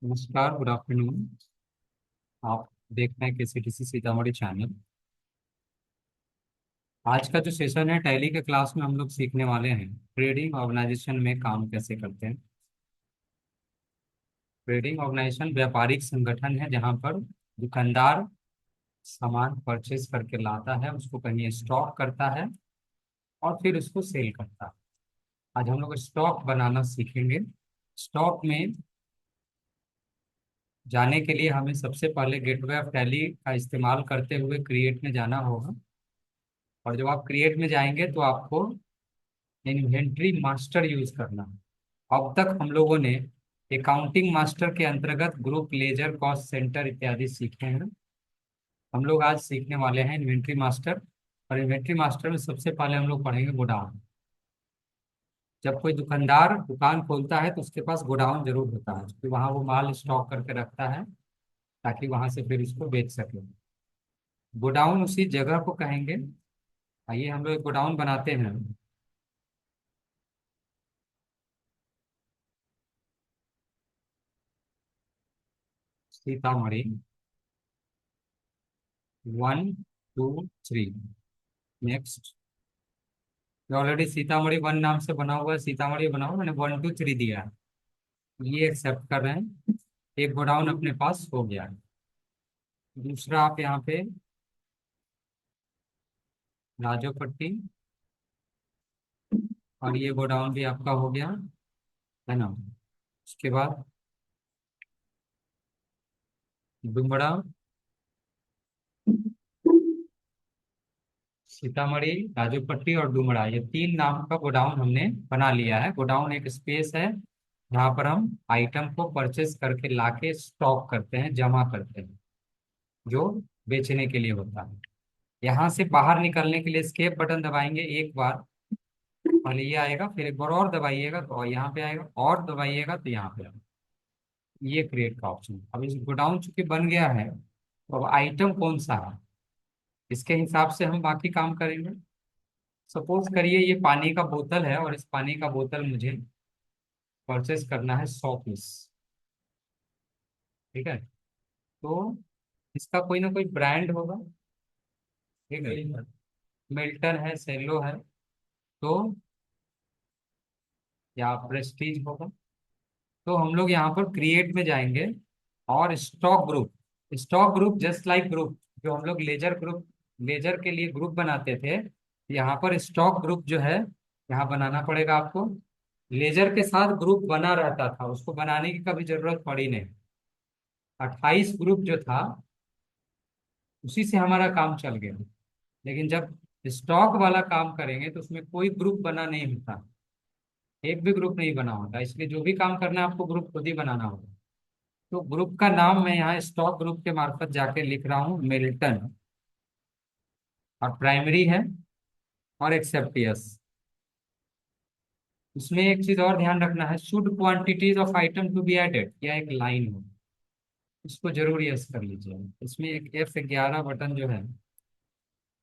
नमस्कार, good afternoon. आप देख रहे हैं KCTC सीतामढ़ी चैनल। आज का जो सेशन है टैली के क्लास में हम लोग सीखने वाले हैं ट्रेडिंग ऑर्गेनाइजेशन में काम कैसे करते हैं। ट्रेडिंग ऑर्गेनाइजेशन व्यापारिक संगठन है जहाँ पर दुकानदार सामान परचेज करके लाता है, उसको कहीं स्टॉक करता है और फिर उसको सेल करता है। आज हम लोग स्टॉक बनाना सीखेंगे। स्टॉक में जाने के लिए हमें सबसे पहले गेटवे ऑफ टैली का इस्तेमाल करते हुए क्रिएट में जाना होगा। और जब आप क्रिएट में जाएंगे तो आपको इन्वेंट्री मास्टर यूज करना है। अब तक हम लोगों ने अकाउंटिंग मास्टर के अंतर्गत ग्रुप लेजर कॉस्ट सेंटर इत्यादि सीखे हैं। हम लोग आज सीखने वाले हैं इन्वेंट्री मास्टर। और इन्वेंट्री मास्टर में सबसे पहले हम लोग पढ़ेंगे गोडाउन। जब कोई दुकानदार दुकान खोलता है तो उसके पास गोडाउन जरूर होता है, क्योंकि वहाँ वो माल स्टॉक करके रखता है ताकि वहां से फिर इसको बेच सके। गोडाउन उसी जगह को कहेंगे। आइए हम लोग गोडाउन बनाते हैं। सीतामढ़ी 1 2 3। नेक्स्ट। ऑलरेडी सीतामढ़ी 1 नाम से बना हुआ है, सीतामढ़ी बना हुआ, मैंने 1 2 3 दिया है। ये एक्सेप्ट कर रहे हैं। एक गोडाउन अपने पास हो गया है। दूसरा आप यहाँ पे राजोपट्टी, और ये गोडाउन भी आपका हो गया है ना। उसके बाद डुमरा, सीतामढ़ी, राजोपट्टी और डुमरा, ये 3 नाम का गोडाउन हमने बना लिया है। गोडाउन एक स्पेस है जहाँ पर हम आइटम को परचेस करके लाके स्टॉक करते हैं, जमा करते हैं, जो बेचने के लिए होता है। यहाँ से बाहर निकलने के लिए एस्केप बटन दबाएंगे एक बार, पहले ये आएगा, फिर एक बार और दबाइएगा तो यहाँ पे आएगा, और दबाइएगा तो यहाँ पे आएगा। ये क्रिएट का ऑप्शन। अब इस गोडाउन चूंकि बन गया है तो अब आइटम कौन सा है इसके हिसाब से हम बाकी काम करेंगे। सपोज करिए ये पानी का बोतल है और इस पानी का बोतल मुझे परचेस करना है 100 पीस। ठीक है। तो इसका कोई ना कोई ब्रांड होगा। ठीक है। मिल्टन है, सेलो है, तो या प्रेस्टीज होगा। तो हम लोग यहाँ पर क्रिएट में जाएंगे और stock group just like group, जो हम लोग लेजर ग्रुप, लेजर के लिए ग्रुप बनाते थे, यहाँ पर स्टॉक ग्रुप जो है यहाँ बनाना पड़ेगा आपको। लेजर के साथ ग्रुप बना रहता था, उसको बनाने की कभी जरूरत पड़ी नहीं। 28 ग्रुप जो था उसी से हमारा काम चल गया। लेकिन जब स्टॉक वाला काम करेंगे तो उसमें कोई ग्रुप बना नहीं होता, एक भी ग्रुप नहीं बना होता, इसलिए जो भी काम करना है आपको ग्रुप खुद ही बनाना होगा। तो ग्रुप का नाम मैं यहाँ स्टॉक ग्रुप के मार्फत जाके लिख रहा हूँ मिल्टन, और प्राइमरी है और एक्सेप्टियस। इसमें एक चीज और ध्यान रखना है, should quantities of item to be added, या एक लाइन हो, इसको जरूर यस कर लीजिए। इसमें एक F11 बटन जो है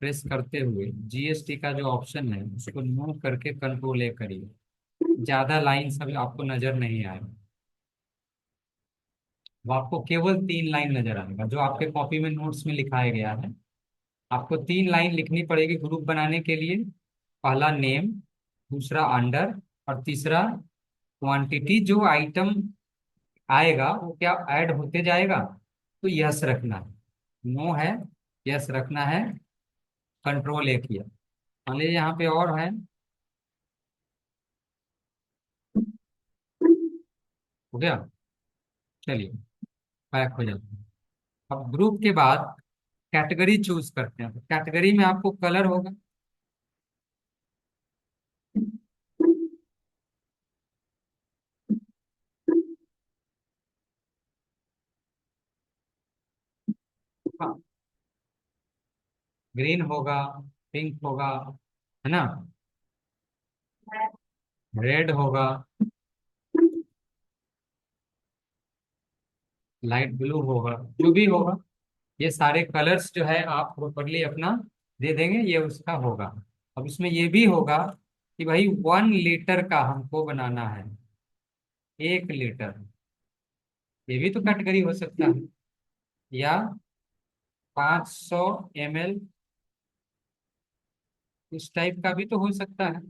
प्रेस करते हुए GST का जो ऑप्शन है उसको मूव करके कंट्रोल A करिए। ज्यादा लाइन सब आपको नजर नहीं आएगा, वो आपको केवल 3 लाइन नजर आएगा जो आपके कॉपी में नोट्स में लिखाया गया है। आपको 3 लाइन लिखनी पड़ेगी ग्रुप बनाने के लिए। पहला नेम, दूसरा अंडर, और तीसरा क्वांटिटी। जो आइटम आएगा वो क्या ऐड होते जाएगा, तो यस रखना है, नो है, यस रखना है, कंट्रोल A किया। मान लीजिए यहाँ पे और है, हो गया। चलिए पैक हो जाता है। अब ग्रुप के बाद कैटेगरी चूज करते हैं। कैटेगरी में आपको कलर होगा। हाँ, ग्रीन होगा, पिंक होगा, है ना, रेड होगा, लाइट ब्लू होगा, जो भी होगा। ये सारे कलर्स जो है आप प्रॉपरली अपना दे देंगे, ये उसका होगा। अब इसमें ये भी होगा कि भाई 1 लीटर का हमको बनाना है, 1 लीटर। ये भी तो कैटेगरी हो सकता है। या 500 ml, इस टाइप का भी तो हो सकता है।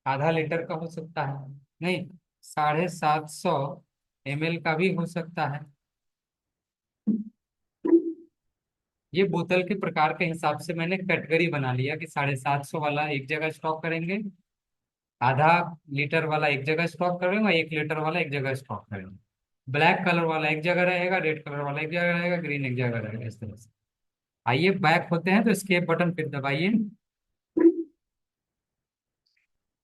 आधा लीटर का हो सकता है। नहीं, 750 ml का भी हो सकता है। ये बोतल के प्रकार के हिसाब से मैंने कैटेगरी बना लिया कि 750 वाला एक जगह स्टॉक करेंगे, आधा लीटर वाला एक जगह स्टॉक करेंगे, 1 लीटर वाला एक जगह स्टॉक करेंगे। ब्लैक कलर वाला एक जगह रहेगा, रेड कलर वाला एक जगह रहेगा, ग्रीन एक जगह रहेगा, इस तरह से। आइए बैक होते हैं, तो escape बटन फिर दबाइए।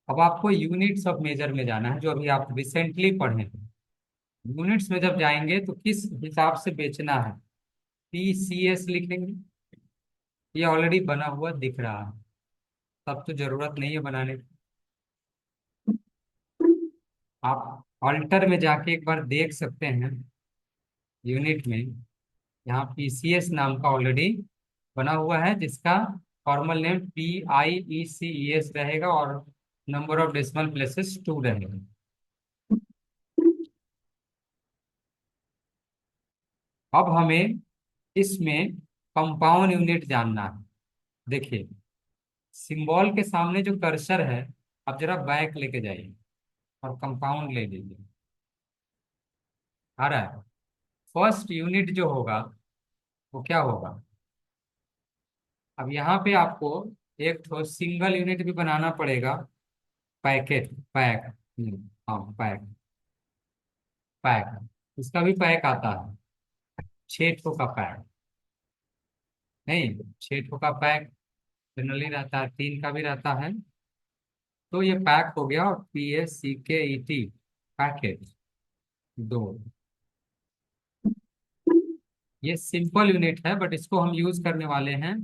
अब आपको यूनिट्स ऑफ मेजर में जाना है, जो अभी आप रिसेंटली पढ़े हैं। यूनिट्स में जब जाएंगे तो किस हिसाब से बेचना है, PCS लिखेंगे। ये ऑलरेडी बना हुआ दिख रहा है, तब तो जरूरत नहीं है बनाने की। आप ऑल्टर में जाके एक बार देख सकते हैं, यूनिट में यहाँ PCS नाम का ऑलरेडी बना हुआ है, जिसका फॉर्मल नेम PIECES रहेगा, और नंबर ऑफ डेसिमल प्लेसेस 2 रहेगा। अब हमें इसमें कंपाउंड यूनिट जानना है। देखिए, सिंबल के सामने जो कर्सर है, आप जरा बैक लेके जाइए और कंपाउंड ले लीजिए। आ रहा है? फर्स्ट यूनिट जो होगा वो क्या होगा? अब यहाँ पे आपको एक ठो सिंगल यूनिट भी बनाना पड़ेगा। Packet, pack. हाँ, पैक। पैक, इसका भी पैक आता है। 6 ठो का पैक। नहीं, 6 ठो का पैक जनरली रहता है, 3 का भी रहता है। तो ये पैक हो गया, और PACKET, पैकेट, 2। ये सिंपल यूनिट है, बट इसको हम यूज करने वाले हैं।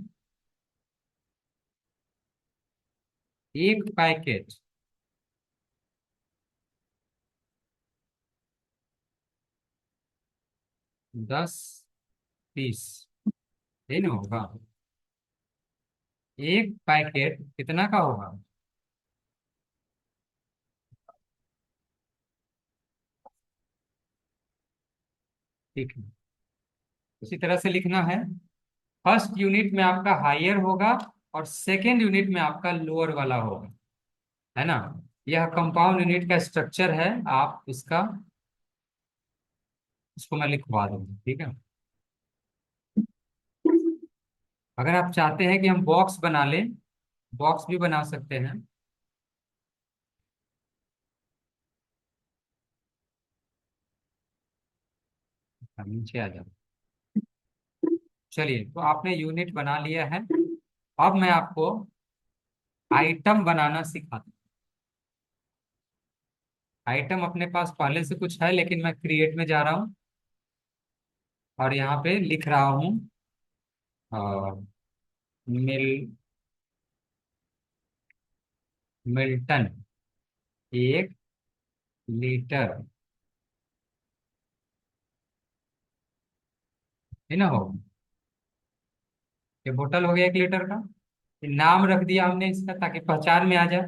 एक पैकेट, 10 पीस, ये ना होगा। एक पैकेट कितना का होगा? ठीक है, उसी तरह से लिखना है। फर्स्ट यूनिट में आपका हायर होगा, और सेकेंड यूनिट में आपका लोअर वाला होगा, है ना। यह कंपाउंड यूनिट का स्ट्रक्चर है। आप इसको मैं लिखवा दूंगा, ठीक है। अगर आप चाहते हैं कि हम बॉक्स बना लें, बॉक्स भी बना सकते हैं। नीचे आ जाओ। चलिए, तो आपने यूनिट बना लिया है। अब मैं आपको आइटम बनाना सिखाता हूँ। आइटम अपने पास पहले से कुछ है, लेकिन मैं क्रिएट में जा रहा हूँ, और यहाँ पे लिख रहा हूँ मिल मिल्टन 1 लीटर, है ना। हो, ये बोतल हो गया 1 लीटर का। ये नाम रख दिया हमने इसका, ताकि पहचान में आ जाए।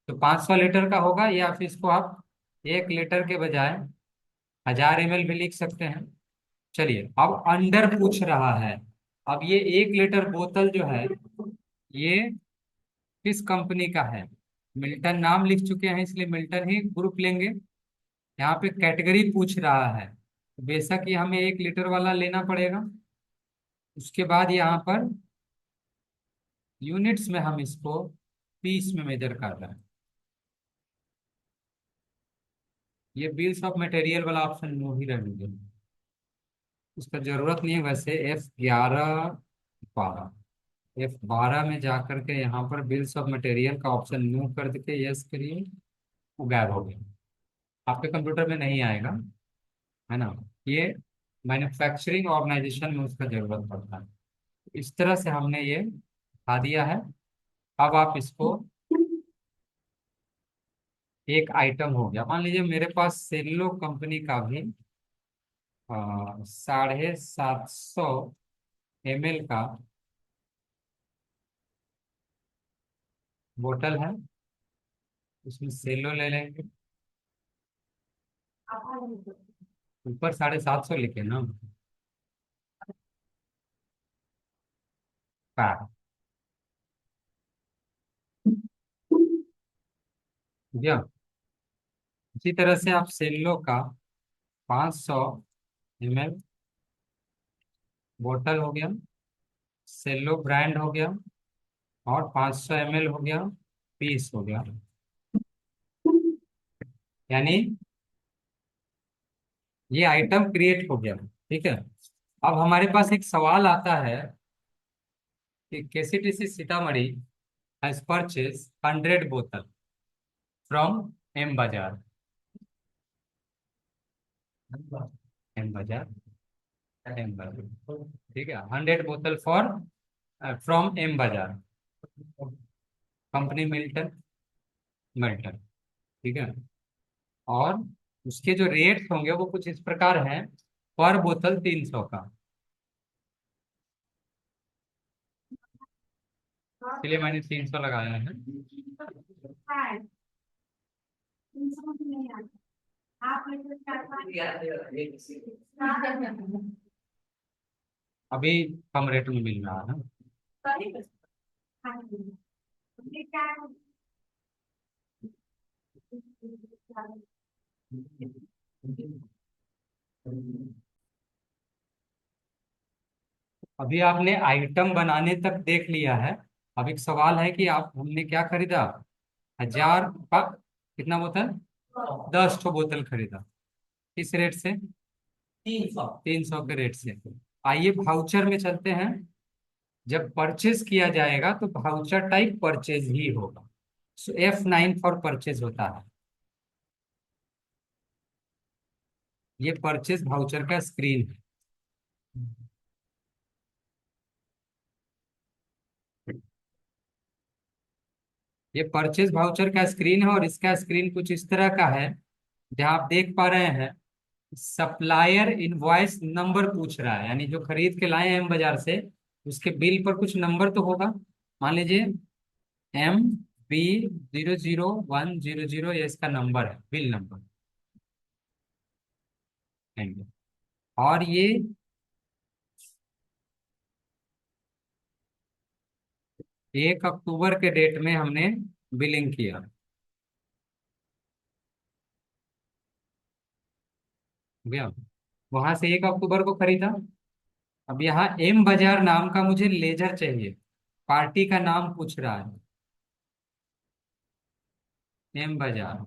तो 500 लीटर का होगा, या फिर इसको आप 1 लीटर के बजाय 1000 ml भी लिख सकते हैं। चलिए, अब अंडर पूछ रहा है। अब ये 1 लीटर बोतल जो है, ये किस कंपनी का है? मिल्टन नाम लिख चुके हैं, इसलिए मिल्टन ही ग्रुप लेंगे। यहाँ पे कैटेगरी पूछ रहा है, तो बेशक ये हमें 1 लीटर वाला लेना पड़ेगा। उसके बाद यहाँ पर यूनिट्स में हम इसको पीस में मेजर कर रहे हैं। ये बिल्स ऑफ मटेरियल वाला ऑप्शन नो ही रहने देंगे, उसका जरूरत नहीं है। वैसे F11 12 में जाकर के यहाँ पर बिल्स ऑफ मटेरियल का ऑप्शन नो कर के यस करिए, वो गायब हो गया। आपके कंप्यूटर में नहीं आएगा, है ना। ये मैन्युफैक्चरिंग ऑर्गेनाइजेशन में उसका जरूरत पड़ता है। इस तरह से हमने ये बता दिया है। अब आप इसको, एक आइटम हो गया। मान लीजिए मेरे पास सेल्लो कंपनी का भी 750 ml का बोतल है, उसमें सेलो ले लेंगे। ऊपर 750 लिखे ना। कार। भैया इसी तरह से आप सेल्लो का 500 ml बोतल हो गया, सेल्लो ब्रांड हो गया, और 500 ml हो गया, पीस हो गया। यानी ये आइटम क्रिएट हो गया। ठीक है। अब हमारे पास एक सवाल आता है कि केसीटीसी सीतामढ़ी हैज परचेज 100 बोतल फ्रॉम एम बाजार। एम बाजार, एम बाजार। ठीक है, 100 बोतल फॉर फ्रॉम एम बाजार, कंपनी मिल्टन, मिल्टन। ठीक है। और उसके जो रेट्स होंगे वो कुछ इस प्रकार हैं। पर बोतल 300 का, इसलिए मैंने 300 लगाया है। अभी कम रेट में मिल रहा है। अभी आपने आइटम बनाने तक देख लिया है। अब एक सवाल है कि आप हमने क्या खरीदा, 1000 का कितना बोतल, 10 ठो बोतल खरीदा। किस रेट से, 300 के रेट से। आइए भाउचर में चलते हैं। जब परचेज किया जाएगा तो भाउचर टाइप परचेज ही होगा। सो F9 फॉर परचेज होता है। ये परचेज भाउचर का स्क्रीन है। ये परचेज भाउचर का स्क्रीन है, और इसका स्क्रीन कुछ इस तरह का है, जहाँ आप देख पा रहे हैं सप्लायर इनवॉइस नंबर पूछ रहा है, यानी जो खरीद के लाए हैं एम बाजार से, उसके बिल पर कुछ नंबर तो होगा। मान लीजिए MB001010, ये इसका नंबर है, बिल नंबर। और ये 1 अक्टूबर के डेट में हमने बिलिंग किया। भैया वहां से 1 अक्टूबर को खरीदा। अब यहाँ एम बाजार नाम का मुझे लेजर चाहिए, पार्टी का नाम पूछ रहा है। एम बाजार,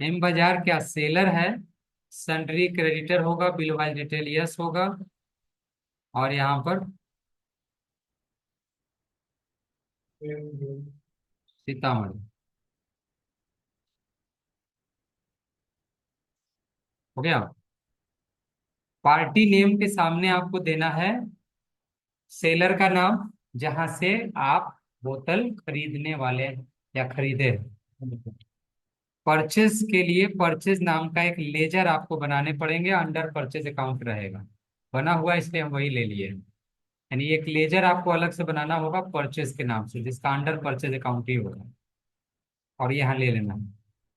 एम बाजार क्या सेलर है, सन्ड्री क्रेडिटर होगा, बिल वाइज डिटेल यस होगा, और यहाँ पर सीतामढ़ी हो गया। पार्टी नेम के सामने आपको देना है सेलर का नाम, जहां से आप बोतल खरीदने वाले या खरीदे। परचेज के लिए परचेज नाम का एक लेजर आपको बनाने पड़ेंगे, अंडर परचेज अकाउंट रहेगा बना हुआ, इसलिए हम वही ले लिए। यानी एक लेजर आपको अलग से बनाना होगा परचेज के नाम से, जिसका अंडर परचेज अकाउंट ही होगा, और यहाँ ले लेना है।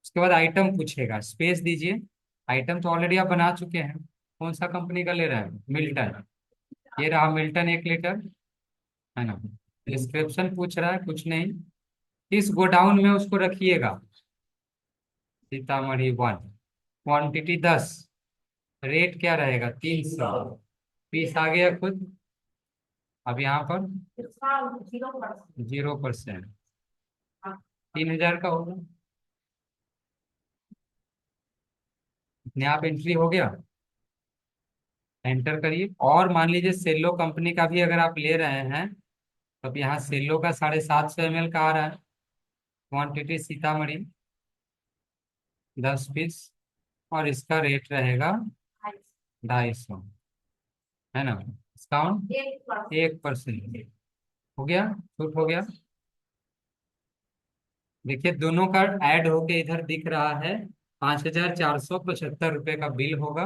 उसके बाद आइटम पूछेगा, स्पेस दीजिए। आइटम तो ऑलरेडी आप बना चुके हैं। कौन सा कंपनी का ले रहे हैं, मिल्टन। ये रहा मिल्टन 1 लीटर, है ना। डिस्क्रिप्शन पूछ रहा है, कुछ नहीं। किस गोडाउन में उसको रखिएगा, सीतामढ़ी 1। क्वांटिटी 10, रेट क्या रहेगा, 300। पीस आ गया खुद। अब यहाँ पर 0%, 3000 का होगा। अपने आप एंट्री हो गया, एंटर करिए। और मान लीजिए सेलो कंपनी का भी अगर आप ले रहे हैं, तो अब यहाँ सेलो का 750 ml का आ रहा है। क्वांटिटी सीतामढ़ी 10 पीस, और इसका रेट रहेगा 250, है ना। डिस्काउंट 1%। हो गया, छूट हो गया। देखिए दोनों का ऐड होके इधर दिख रहा है, 5475 रुपये का बिल होगा।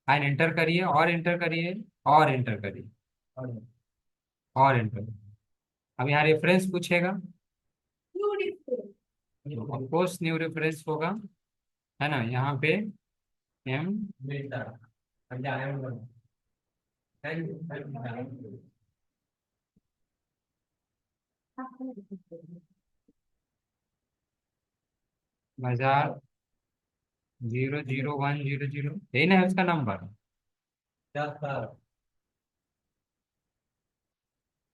फाइन एंटर करिए, और एंटर करिए, और एंटर करिए, और एंटर। अब यहाँ रेफरेंस पूछेगा, ऑफकोर्स न्यू रेफरेंस होगा, है ना। यहाँ पे एम बाजार 00100, यही ना है उसका नंबर।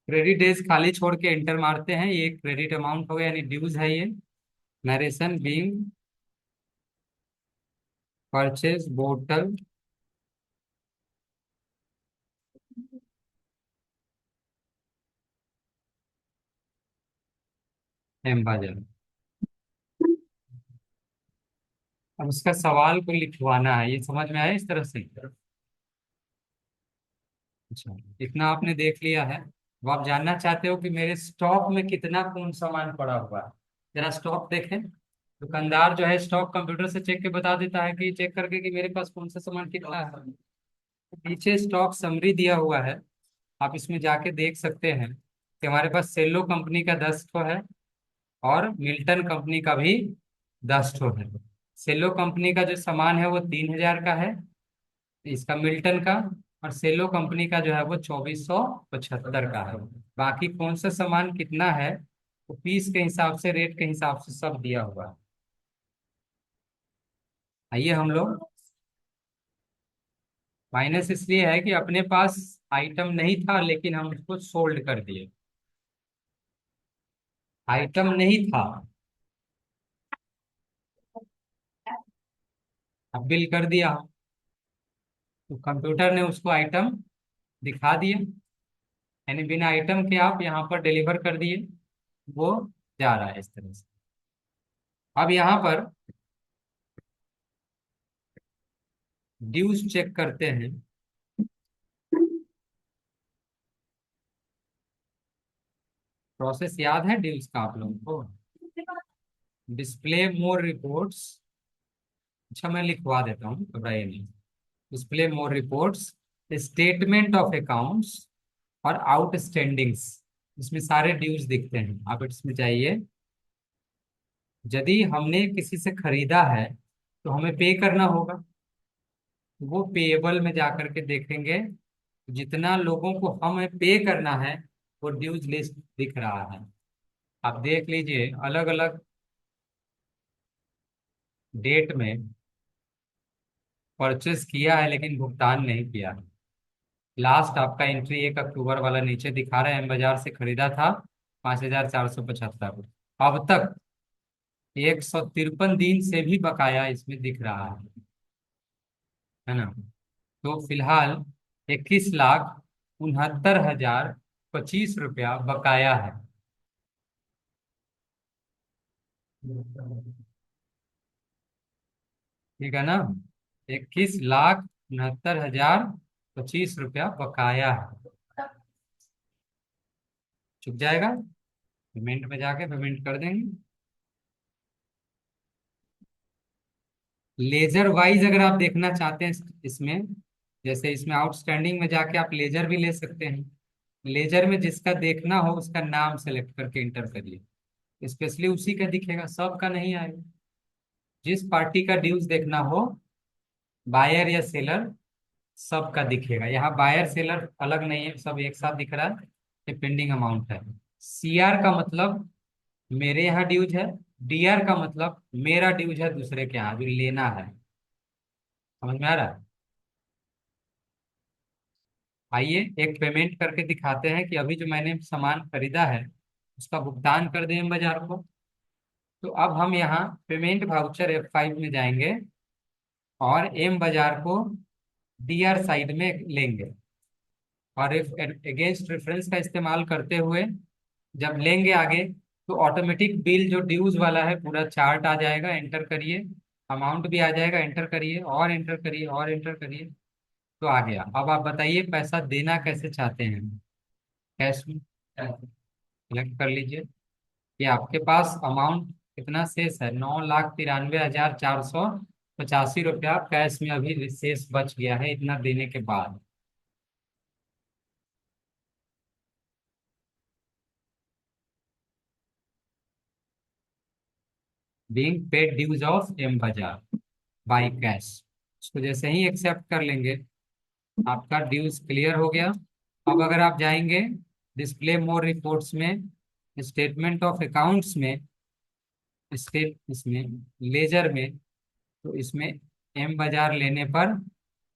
क्रेडिट डेज खाली छोड़ के एंटर मारते हैं, ये क्रेडिट अमाउंट हो गया यानी ड्यूज है ये। नरेशन बीइंग परचेज बोतल एम बाजार। अब उसका सवाल को लिखवाना है, ये समझ में आया इस तरह से। अच्छा, इतना आपने देख लिया है। अब आप जानना चाहते हो कि मेरे स्टॉक में कितना कौन सामान पड़ा हुआ है। जरा स्टॉक देखें। दुकानदार जो है स्टॉक कंप्यूटर से चेक के बता देता है कि चेक करके कि मेरे पास कौन सा सामान कितना है। पीछे स्टॉक समरी दिया हुआ है, आप इसमें जाके देख सकते हैं कि हमारे पास सेलो कंपनी का 10 ठो है और मिल्टन कंपनी का भी 10 ठो है। सेलो कंपनी का जो सामान है वो 3,000 का है, इसका मिल्टन का। और सेलो कंपनी का जो है वो 2,475 का है। बाकी कौन सा सामान कितना है वो पीस के हिसाब से, रेट के हिसाब से सब दिया हुआ है। आइए हम लोग। माइनस इसलिए है कि अपने पास आइटम नहीं था लेकिन हम उसको सोल्ड कर दिए। आइटम नहीं था, अब बिल कर दिया हम, तो कंप्यूटर ने उसको आइटम दिखा दिया, यानी बिना आइटम के आप यहाँ पर डिलीवर कर दिए, वो जा रहा है इस तरह से। अब यहाँ पर ड्यूज चेक करते हैं। प्रोसेस याद है ड्यूज का आप लोगों को? डिस्प्ले मोर रिपोर्ट्स। अच्छा मैं लिखवा देता हूँ, घबराइए नहीं। Display more reports, statement of accounts और आउटस्टैंडिंग्स, इसमें सारे ड्यूज दिखते हैं। आप इसमें जाइए। यदि हमने किसी से खरीदा है तो हमें पे करना होगा, वो पेएबल में जाकर के देखेंगे, जितना लोगों को हमें पे करना है वो ड्यूज लिस्ट दिख रहा है। आप देख लीजिए अलग अलग डेट में परचेस किया है लेकिन भुगतान नहीं किया है। लास्ट आपका एंट्री 1 अक्टूबर वाला नीचे दिखा रहा है, एम बाजार से खरीदा था 5,475। अब तक 153 दिन से भी बकाया इसमें दिख रहा है ना। तो फिलहाल 21,69,025 रुपया बकाया है। ठीक है ना। 21,69,025 रुपया बकाया है। चुक जाएगा, पेमेंट में जाके पेमेंट कर देंगे। लेजर वाइज अगर आप देखना चाहते हैं इसमें, जैसे इसमें आउटस्टैंडिंग में जाके आप लेजर भी ले सकते हैं। लेजर में जिसका देखना हो उसका नाम सेलेक्ट करके इंटर करिए, स्पेशली उसी का दिखेगा, सबका नहीं आएगा। जिस पार्टी का ड्यूज देखना हो, बायर या सेलर, सबका दिखेगा। यहाँ बायर सेलर अलग नहीं है, सब एक साथ दिख रहा है। ये पेंडिंग अमाउंट है। सीआर का मतलब मेरे यहाँ ड्यूज है, डीआर का मतलब मेरा ड्यूज है दूसरे के यहाँ जो लेना है। समझ में आ रहा है? आइए एक पेमेंट करके दिखाते हैं कि अभी जो मैंने सामान खरीदा है उसका भुगतान कर दें बाजार को। तो अब हम यहाँ पेमेंट वाउचर F5 में जाएंगे और एम बाजार को डीआर साइड में लेंगे। और अगेंस्ट रेफरेंस का इस्तेमाल करते हुए जब लेंगे आगे, तो ऑटोमेटिक बिल जो ड्यूज वाला है पूरा चार्ट आ जाएगा, एंटर करिए। अमाउंट भी आ जाएगा, एंटर करिए और एंटर करिए और एंटर करिए। तो आ गया। अब आप बताइए पैसा देना कैसे चाहते हैं, कैश में सिलेक्ट कर लीजिए कि आपके पास अमाउंट कितना शेष है। 9,93,485 रुपया कैश में अभी शेष बच गया है इतना देने के बाद। Being paid dues of M bazaar by cash, इसको जैसे ही एक्सेप्ट कर लेंगे आपका ड्यूज क्लियर हो गया। अब अगर आप जाएंगे डिस्प्ले मोर रिपोर्ट्स में, स्टेटमेंट ऑफ अकाउंट्स में, स्टेट इसमें लेजर में, तो इसमें एम बाजार लेने पर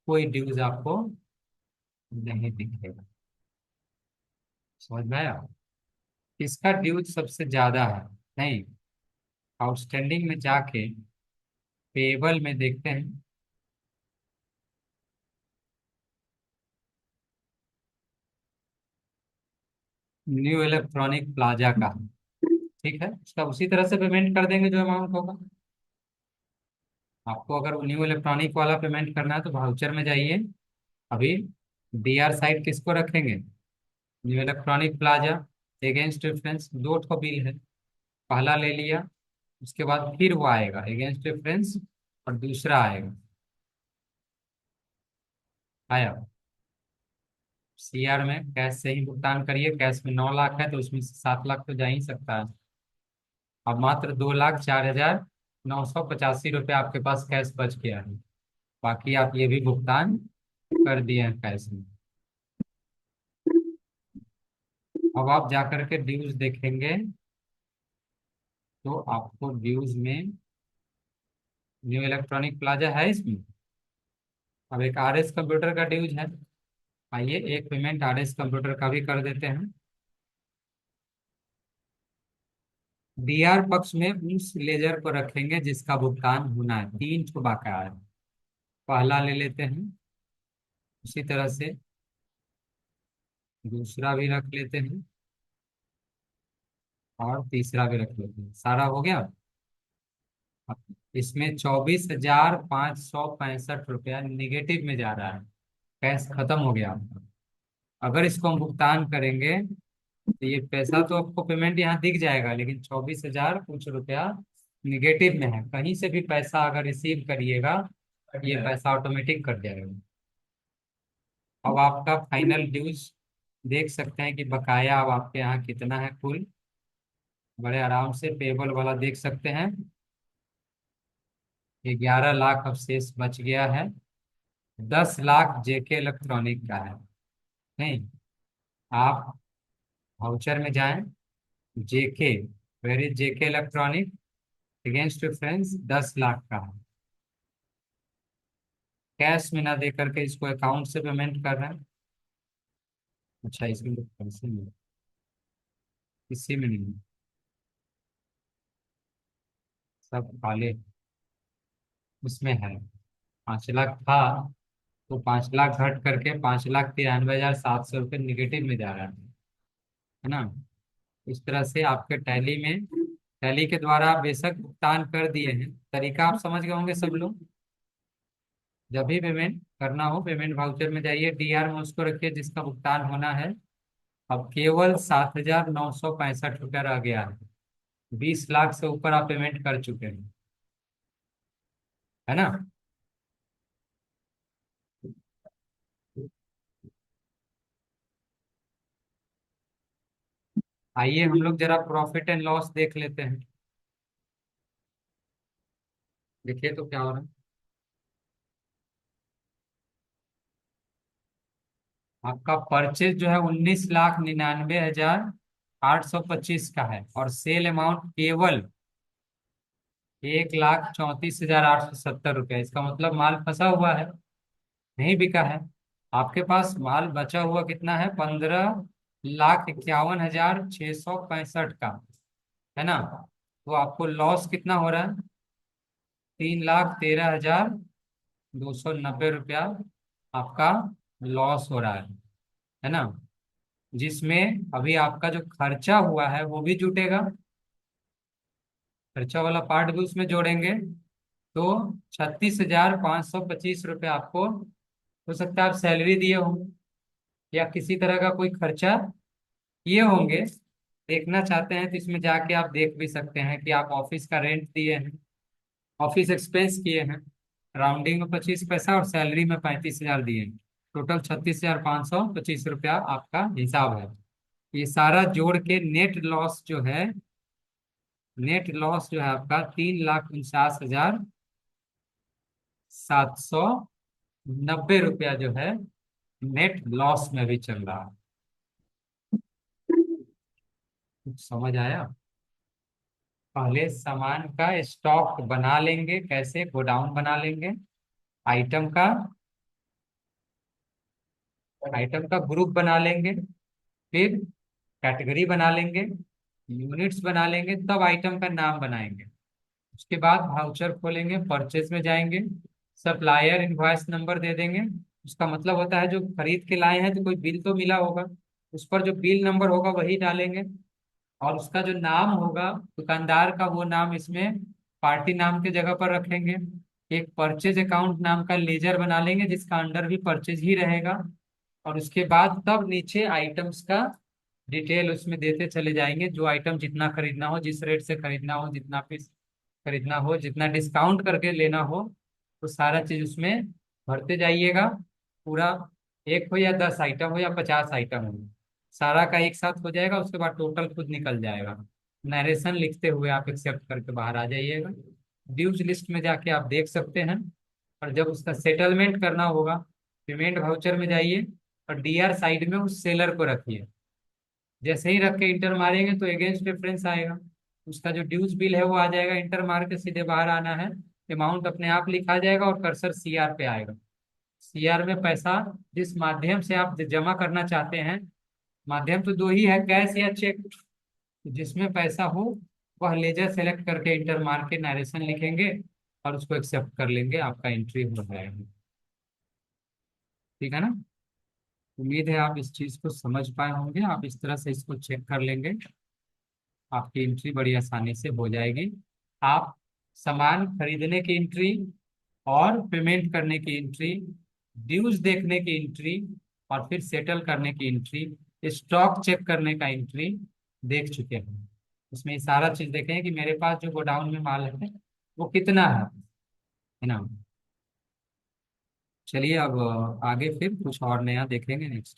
कोई ड्यूज आपको नहीं दिखेगा। समझ में आया? किसका ड्यूज सबसे ज्यादा है? नहीं, आउटस्टैंडिंग में जाके पेबल में देखते हैं। न्यू इलेक्ट्रॉनिक प्लाजा का, ठीक है, उसका उसी तरह से पेमेंट कर देंगे जो अमाउंट होगा। आपको अगर न्यू इलेक्ट्रॉनिक वाला पेमेंट करना है तो वाउचर में जाइए। अभी डीआर साइड किसको रखेंगे? New electronic plaza. Against reference दो ठो बिल है, पहला ले लिया, उसके बाद फिर वो आएगा अगेंस्ट रेफरेंस और दूसरा आएगा। आया? सीआर में कैश से ही भुगतान करिए। कैश में 9 लाख है तो उसमें से 7 लाख तो जा ही सकता है। अब मात्र 2,04,985 रुपये आपके पास कैश बच गया है। बाकी आप ये भी भुगतान कर दिए हैं कैश में। अब आप जाकर के ड्यूज देखेंगे तो आपको ड्यूज में न्यू इलेक्ट्रॉनिक प्लाजा है इसमें। अब एक आरएस कंप्यूटर का ड्यूज है। आइए एक पेमेंट आरएस कंप्यूटर का भी कर देते हैं। डीआर पक्ष में उस लेजर को रखेंगे जिसका भुगतान होना है। 3 ठो बकाया है, पहला ले लेते हैं, उसी तरह से दूसरा भी रख लेते हैं और तीसरा भी रख लेते हैं। सारा हो गया। अब इसमें 24,565 रुपया निगेटिव में जा रहा है। कैश खत्म हो गया आपका। अगर इसको हम भुगतान करेंगे तो ये पैसा तो आपको पेमेंट यहाँ दिख जाएगा, लेकिन 24,000 कुछ रुपया निगेटिव में है। कहीं से भी पैसा अगर रिसीव करिएगा ये पैसा ऑटोमेटिक कट जाएगा। अब आपका फाइनल ड्यूज देख सकते हैं कि बकाया अब आपके यहाँ कितना है कुल। बड़े आराम से पेबल वाला देख सकते हैं। 11 लाख अब शेष बच गया है। 10 लाख जेके इलेक्ट्रॉनिक का है। नहीं, आप वाउचर में जाएं, JK, where is JK electronic, against reference 10 lakh का है। कैश में ना दे करके इसको अकाउंट से पेमेंट कर रहे हैं। अच्छा, इसमें तो पैसे नहीं, किसी में नहीं, सब खाली उसमें है। 5 लाख था तो 5 लाख घट करके 5,93,700 रुपये निगेटिव में जा रहा है ना। इस तरह से आपके टैली में, टैली के द्वारा आप बेशक भुगतान कर दिए हैं, तरीका आप समझ गए होंगे सब लोग। जब भी पेमेंट करना हो पेमेंट वाउचर में जाइए, डीआर में उसको रखिए जिसका भुगतान होना है। अब केवल 7,965 रुपया रह गया है। 20 लाख से ऊपर आप पेमेंट कर चुके हैं, है ना। आइए हम लोग जरा प्रॉफिट एंड लॉस देख लेते हैं। देखिए तो क्या हो रहा है। आपका परचेज जो है 19,99,825 का है और सेल अमाउंट केवल 1,34,870 रुपया। इसका मतलब माल फंसा हुआ है, नहीं बिका है। आपके पास माल बचा हुआ कितना है? 15,51,665 का, है ना। तो आपको लॉस कितना हो रहा है? 3,13,290 रुपया आपका लॉस हो रहा है ना। जिसमें अभी आपका जो खर्चा हुआ है वो भी जुटेगा, खर्चा वाला पार्ट भी उसमें जोड़ेंगे। तो 36,525 रुपये आपको हो सकता है आप सैलरी दिए होंगे या किसी तरह का कोई खर्चा किए होंगे। देखना चाहते हैं तो इसमें जाके आप देख भी सकते हैं कि आप ऑफिस का रेंट दिए हैं, ऑफिस एक्सपेंस किए हैं, राउंडिंग में 25 पैसा और सैलरी में 35,000 दिए हैं। टोटल 36,525 रुपया आपका हिसाब है। ये सारा जोड़ के नेट लॉस जो है आपका 3,49,790 रुपया जो है नेट लॉस में भी चल रहा है। कुछ समझ आया? पहले सामान का स्टॉक बना लेंगे, कैसे? गोडाउन बना लेंगे। आइटम का आइटम का ग्रुप बना लेंगे। फिर कैटेगरी बना लेंगे। यूनिट्स बना लेंगे, तब आइटम का नाम बनाएंगे। उसके बाद वाउचर खोलेंगे, परचेज में जाएंगे। सप्लायर इनवॉइस नंबर दे देंगे। उसका मतलब होता है जो खरीद के लाए हैं तो कोई बिल तो मिला होगा, उस पर जो बिल नंबर होगा वही डालेंगे। और उसका जो नाम होगा दुकानदार का, वो नाम इसमें पार्टी नाम के जगह पर रखेंगे। एक परचेज अकाउंट नाम का लेजर बना लेंगे जिसका अंडर भी परचेज ही रहेगा। और उसके बाद तब नीचे आइटम्स का डिटेल उसमें देते चले जाएंगे, जो आइटम जितना खरीदना हो, जिस रेट से खरीदना हो, जितना पीस खरीदना हो, जितना डिस्काउंट करके लेना हो, तो सारा चीज उसमें भरते जाइएगा। पूरा एक हो या 10 आइटम हो या 50 आइटम हो, सारा का एक साथ हो जाएगा। उसके बाद टोटल खुद निकल जाएगा। नरेशन लिखते हुए आप एक्सेप्ट करके बाहर आ जाइएगा। ड्यूज लिस्ट में जाके आप देख सकते हैं। और जब उसका सेटलमेंट करना होगा, पेमेंट वाउचर में जाइए और डीआर साइड में उस सेलर को रखिए। जैसे ही रख के इंटर मारेंगे तो अगेंस्ट रेफरेंस आएगा। उसका जो ड्यूज बिल है वो आ जाएगा, इंटर मार के सीधे बाहर आना है। अमाउंट अपने आप लिखा जाएगा और कर्सर सीआर पे आएगा। सीआर में पैसा जिस माध्यम से आप जमा करना चाहते हैं, माध्यम तो दो ही है, कैश या चेक। जिसमें पैसा हो वह लेजर सेलेक्ट करके इंटर मार के नरेशन लिखेंगे और उसको एक्सेप्ट कर लेंगे, आपका एंट्री हो जाएगा। ठीक है ना? उम्मीद है आप इस चीज को समझ पाए होंगे। आप इस तरह से इसको चेक कर लेंगे, आपकी एंट्री बड़ी आसानी से हो जाएगी। आप सामान खरीदने की एंट्री और पेमेंट करने की एंट्री, ड्यूज देखने की एंट्री और फिर सेटल करने की एंट्री, स्टॉक चेक करने का एंट्री देख चुके हैं। उसमें ये सारा चीज देखें कि मेरे पास जो गोडाउन में माल है वो कितना है ना? चलिए अब आगे फिर कुछ और नया देखेंगे नेक्स्ट।